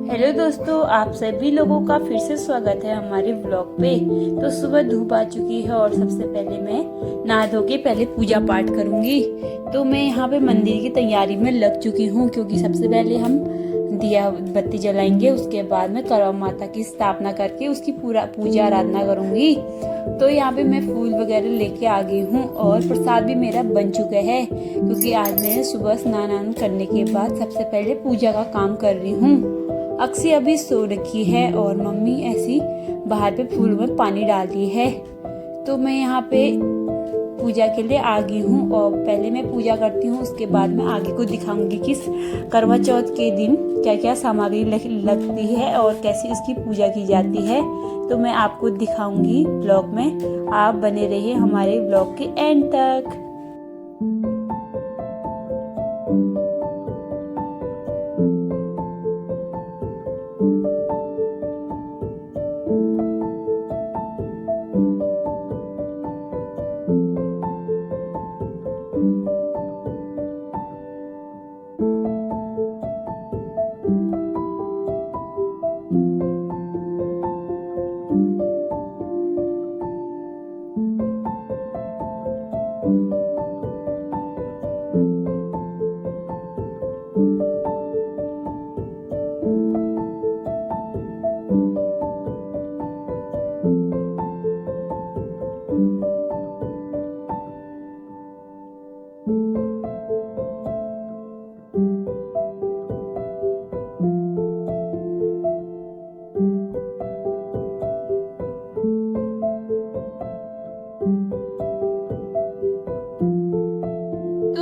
Hello दोस्तों, आप सभी लोगों का फिर से स्वागत है हमारे ब्लॉग पे। तो सुबह धूप आ चुकी है और सबसे पहले मैं नहा धो के पहले पूजा पाठ करूंगी। तो मैं यहाँ पे मंदिर की तैयारी में लग चुकी हूँ, क्योंकि सबसे पहले हम दिया बत्ती जलाएंगे। उसके बाद में करवा माता की स्थापना करके उसकी पूरा पूजा आराधना करूंगी। तो यहाँ पे मैं फूल वगैरह लेके आ गई हूँ और प्रसाद भी मेरा बन चुका है, क्योंकि आज मैंने सुबह स्नान करने के बाद सबसे पहले पूजा का काम कर रही हूँ। अक्सी अभी सो रखी है और मम्मी ऐसी बाहर पे फूल में पानी डाल दी है। तो मैं यहाँ पे पूजा के लिए आ गई हूँ और पहले मैं पूजा करती हूँ, उसके बाद मैं आगे को दिखाऊंगी कि करवा चौथ के दिन क्या क्या सामग्री लगती है और कैसे इसकी पूजा की जाती है। तो मैं आपको दिखाऊंगी ब्लॉग में। आप बने रहिए हमारे ब्लॉग के एंड तक।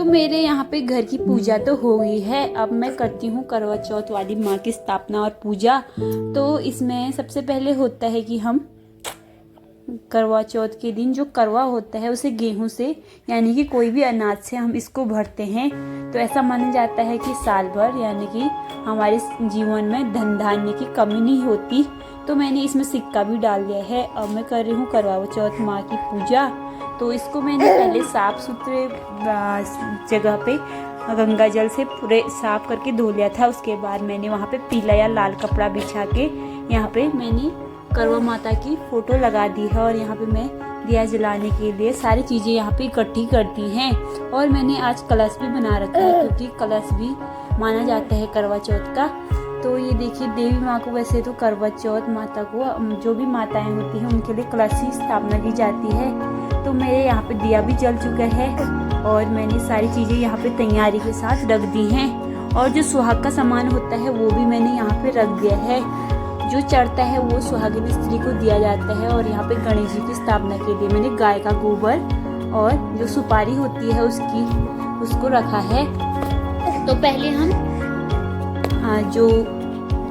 मेरे यहाँ पे घर की पूजा तो हो गई है। अब मैं करती हूँ करवा चौथ वाली माँ की स्थापना और पूजा। तो इसमें सबसे पहले होता है कि हम करवा चौथ के दिन जो करवा होता है उसे गेहूं से यानी कि कोई भी अनाज से हम इसको भरते हैं। तो ऐसा माना जाता है कि साल भर यानी कि हमारे जीवन में धन धान्य की कमी नहीं होती। तो मैंने इसमें सिक्का भी डाल दिया है। अब मैं कर रही हूँ करवा चौथ माँ की पूजा। तो इसको मैंने पहले साफ सुथरे जगह पे गंगा जल से पूरे साफ करके धो लिया था। उसके बाद मैंने वहाँ पे पीला या लाल कपड़ा बिछा के यहाँ पे मैंने करवा माता की फोटो लगा दी है। और यहाँ पे मैं दिया जलाने के लिए सारी चीज़ें यहाँ पे इकट्ठी करती हैं। और मैंने आज कलश भी बना रखा है, क्योंकि कलश भी माना जाता है करवा चौथ का। तो ये देखिए, देवी माँ को वैसे तो करवा चौथ माता को जो भी माताएं होती हैं उनके लिए कलश की स्थापना की जाती है। तो मेरे यहाँ पे दिया भी जल चुका है और मैंने सारी चीज़ें यहाँ पे तैयारी के साथ रख दी हैं। और जो सुहाग का सामान होता है वो भी मैंने यहाँ पे रख दिया है। जो चढ़ता है वो सुहागिन स्त्री को दिया जाता है। और यहाँ पे गणेश जी की स्थापना के लिए मैंने गाय का गोबर और जो सुपारी होती है उसको रखा है। तो पहले हम जो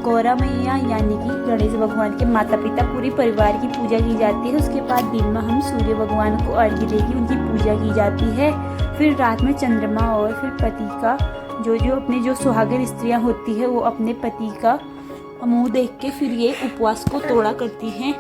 गौरा मैया यानी कि गणेश भगवान के माता पिता पूरी परिवार की पूजा की जाती है। उसके बाद दिन में हम सूर्य भगवान को अर्घ्य देकर उनकी पूजा की जाती है। फिर रात में चंद्रमा और फिर पति का जो अपने जो सुहागिन स्त्रियां होती है वो अपने पति का मुंह देख के फिर ये उपवास को तोड़ा करती हैं।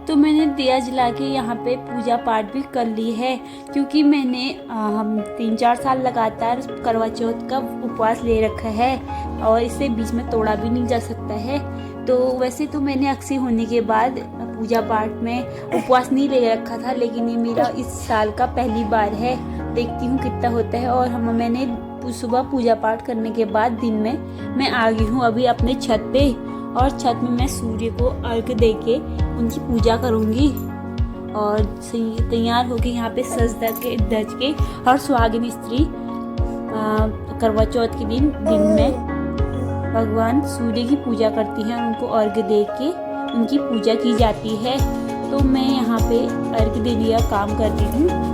तो मैंने दिया जला के यहाँ पे पूजा पाठ भी कर ली है, क्योंकि मैंने हम 3-4 साल लगातार करवा चौथ का उपवास ले रखा है और इसे बीच में तोड़ा भी नहीं जा सकता है। तो वैसे तो मैंने अक्सी होने के बाद पूजा पाठ में उपवास नहीं ले रखा था, लेकिन ये मेरा इस साल का पहली बार है। देखती हूँ कितना होता है। और मैंने सुबह पूजा पाठ करने के बाद दिन में मैं आ गई हूँ अभी अपने छत पे। और छत में मैं सूर्य को अर्घ्य देके उनकी पूजा करूँगी। और तैयार होके यहाँ पे सज धज के और सुहागिन स्त्री करवा चौथ के दिन में भगवान सूर्य की पूजा करती हैं और उनको अर्घ्य दे के उनकी पूजा की जाती है। तो मैं यहाँ पे अर्घ्य देने का काम करती हूँ।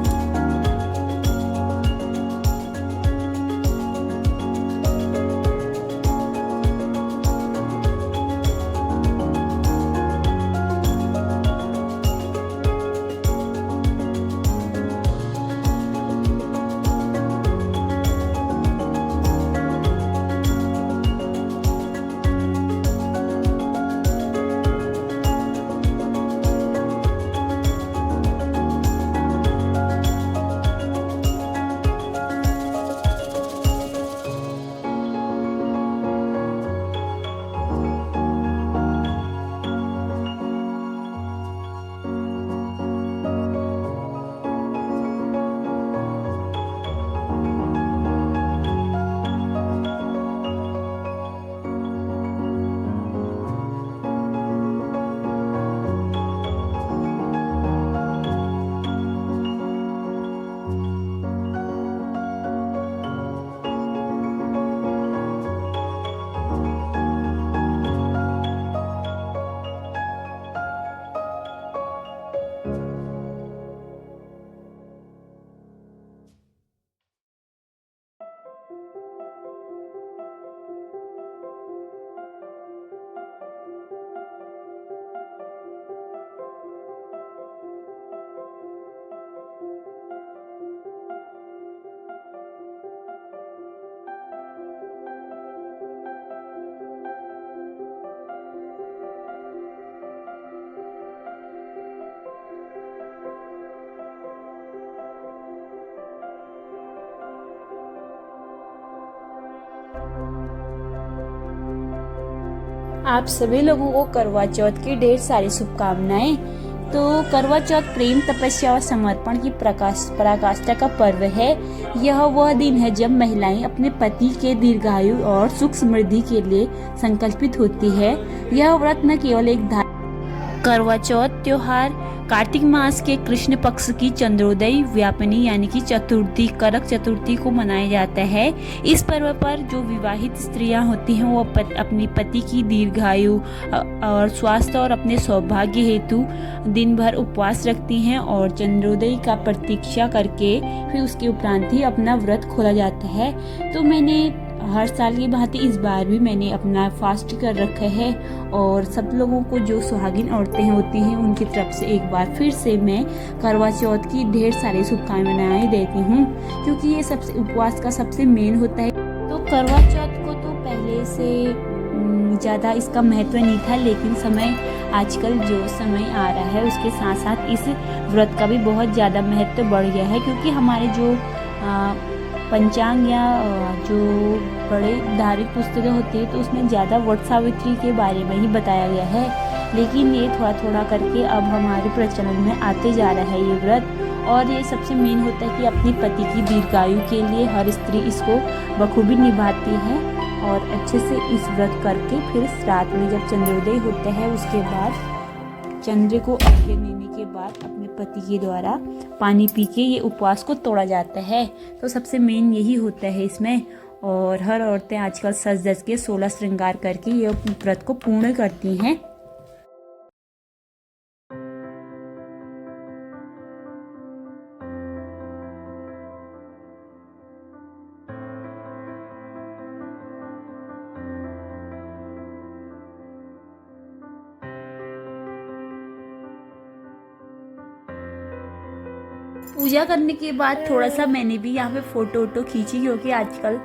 आप सभी लोगों को करवा चौथ की ढेर सारी शुभकामनाएं। तो करवा चौथ प्रेम, तपस्या और समर्पण की पराकाष्ठा का पर्व है। यह वह दिन है जब महिलाएं अपने पति के दीर्घायु और सुख समृद्धि के लिए संकल्पित होती है। यह व्रत न केवल एक करवा चौथ त्योहार कार्तिक मास के कृष्ण पक्ष की चंद्रोदय व्यापनी यानी कि चतुर्थी, करक चतुर्थी को मनाया जाता है। इस पर्व पर जो विवाहित स्त्रियां होती हैं वो अपनी पति की दीर्घायु और स्वास्थ्य और अपने सौभाग्य हेतु दिन भर उपवास रखती हैं और चंद्रोदय का प्रतीक्षा करके फिर उसके उपरांत ही अपना व्रत खोला जाता है। तो मैंने हर साल की भांति इस बार भी मैंने अपना फास्ट कर रखा है और सब लोगों को जो सुहागिन औरतें होती हैं उनकी तरफ से एक बार फिर से मैं करवा चौथ की ढेर सारी शुभकामनाएं देती हूँ, क्योंकि ये सबसे उपवास का सबसे मेन होता है। तो करवा चौथ को तो पहले से ज़्यादा इसका महत्व नहीं था, लेकिन समय आजकल जो समय आ रहा है उसके साथ साथ इस व्रत का भी बहुत ज़्यादा महत्व बढ़ गया है, क्योंकि हमारे जो पंचांग या जो बड़े धार्मिक पुस्तकें होती है तो उसमें ज़्यादा वट सावित्री के बारे में ही बताया गया है, लेकिन ये थोड़ा थोड़ा करके अब हमारे प्रचलन में आते जा रहा है ये व्रत। और ये सबसे मेन होता है कि अपनी पति की दीर्घायु के लिए हर स्त्री इसको बखूबी निभाती है और अच्छे से इस व्रत करके फिर रात में जब चंद्रोदय होता है उसके बाद चंद्र को अर्घ्य देने के बाद अपने पति के द्वारा पानी पी के ये उपवास को तोड़ा जाता है। तो सबसे मेन यही होता है इसमें। और हर औरतें आजकल सज धज के 16 श्रृंगार करके ये व्रत को पूर्ण करती हैं। पूजा करने के बाद थोड़ा सा मैंने भी यहाँ पे फ़ोटो खींची, क्योंकि आजकल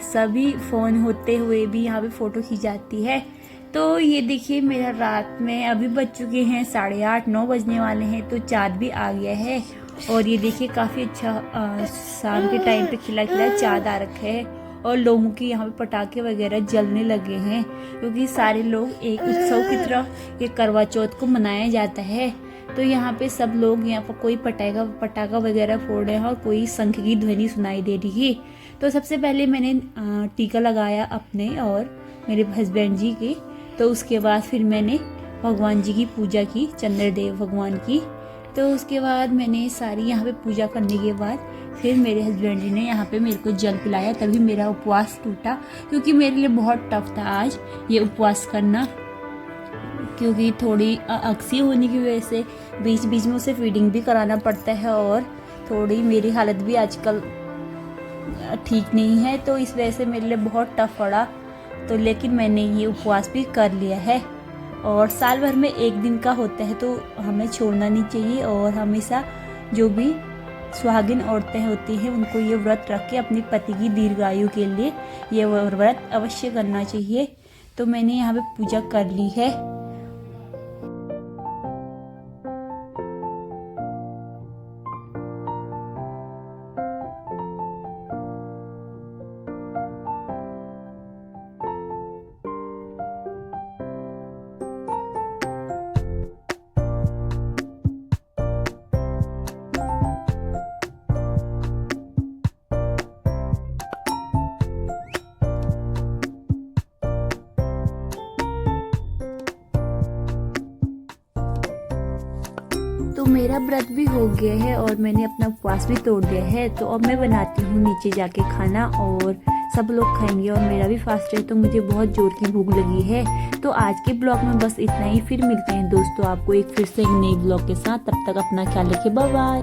सभी फ़ोन होते हुए भी यहाँ पे फ़ोटो खींच जाती है। तो ये देखिए मेरा रात में अभी बज चुके हैं 8:30-9 बजने वाले हैं, तो चाँद भी आ गया है। और ये देखिए काफ़ी अच्छा शाम के टाइम पे खिला खिला चाँद आ रखा है और लोगों के यहाँ पे पटाखे वगैरह जलने लगे हैं, क्योंकि सारे लोग एक उत्सव की तरह ये करवा चौथ को मनाया जाता है। तो यहाँ पे सब लोग यहाँ पर कोई पटाखा वगैरह फोड़ रहे हैं और कोई शंख की ध्वनि सुनाई दे रही है। तो सबसे पहले मैंने टीका लगाया अपने और मेरे हस्बैंड जी के। तो उसके बाद फिर मैंने भगवान जी की पूजा की, चंद्रदेव भगवान की। तो उसके बाद मैंने सारी यहाँ पे पूजा करने के बाद फिर मेरे हस्बैंड जी ने यहाँ पे मेरे को जल पिलाया, तभी मेरा उपवास टूटा। क्योंकि मेरे लिए बहुत टफ था आज ये उपवास करना, क्योंकि थोड़ी अक्सी होने की वजह से बीच बीच में उसे फीडिंग भी कराना पड़ता है और थोड़ी मेरी हालत भी आजकल ठीक नहीं है, तो इस वजह से मेरे लिए बहुत टफ पड़ा। तो लेकिन मैंने ये उपवास भी कर लिया है। और साल भर में एक दिन का होता है तो हमें छोड़ना नहीं चाहिए और हमेशा जो भी सुहागिन औरतें होती हैं उनको ये व्रत रख के अपनी पति की दीर्घायु के लिए ये व्रत अवश्य करना चाहिए। तो मैंने यहाँ पे पूजा कर ली है। तो मेरा व्रत भी हो गया है और मैंने अपना उपवास भी तोड़ दिया है। तो अब मैं बनाती हूँ नीचे जाके खाना और सब लोग खाएंगे और मेरा भी फास्ट है, तो मुझे बहुत जोर की भूख लगी है। तो आज के ब्लॉग में बस इतना ही। फिर मिलते हैं दोस्तों आपको एक फिर से एक नई ब्लॉग के साथ। तब तक अपना ख्याल रखिए। Bye bye.